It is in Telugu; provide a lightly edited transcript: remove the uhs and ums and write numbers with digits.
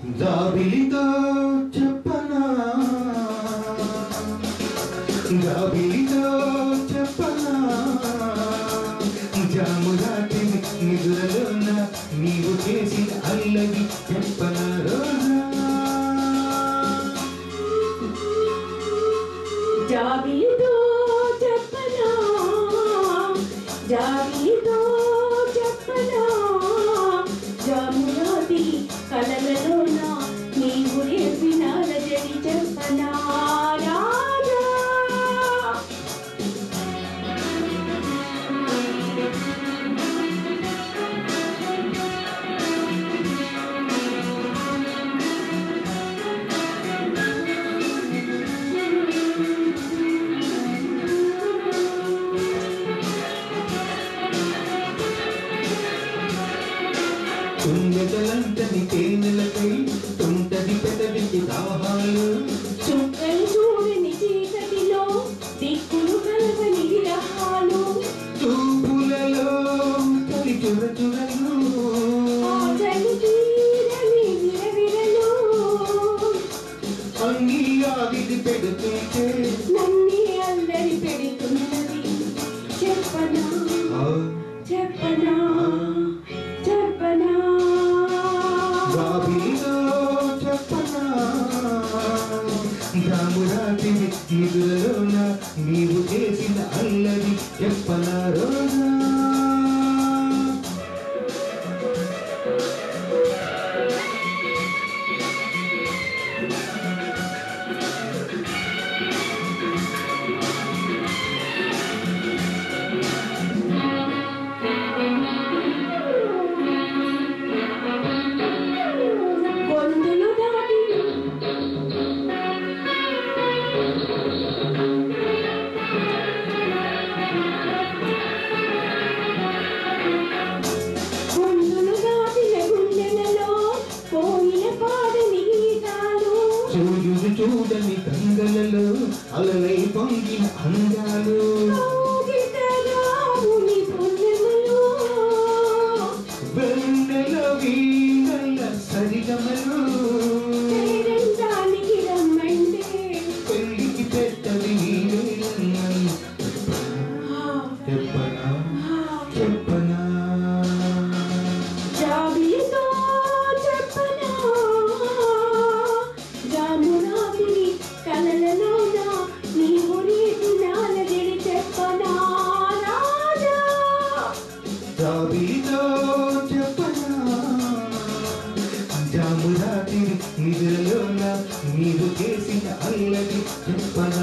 జాబిలితో చెప్పనా జాబిలితో చెప్పనా జామురాతి నిదురలోన నీవు చేసిన అల్లరి చెప్పనా రోజా జాబిలితో చెప్పనా జాబిలితో చెప్పనా జామురాతి కలలలోన నీవు రేపిన అలజడి చెప్పనా రాజా తుంగలంటని తేనెలపై తుంటది పెదవికి దాహాలు చుక్కలు చూడని చీకటిలో దిక్కులు కలవని విరహాలు చూపులలో తొలి చురచురలు ఆశలు తీరని విరవిరలు అన్నీ ఆవిది పెడుతుంటే నన్నే అల్లరి పెడుతున్నది చెప్పనా చెప్పనా చెప్పనా జాబిలితో చెప్పనా జామురాతి నిదురలోన నీవు చేసిన అల్లరి చెప్పనా రోజా గొంతులు దాటి గొంతులు దాటిన గుండెలలో పోయిన పాడని గీతాలు సూర్యుడు చూడని గంగలలో అలలై పొంగిన అందాలు కౌగిటరావుని పుణ్యములు వెన్నెల వీణల సరిగమలు పేరంటానికి రమ్మంటే పెళ్ళికి పెట్టది నీవేనని చెప్పనా చెప్పనా జాబిలితో చెప్పనా జామురాతిని కలలలోన నీవు రేపిన అలజడి చెప్పనా రాజా జాబిలితో చెప్పనా జామురాతి నిదురలోన నీవు చేసిన అల్లరి చెప్పనా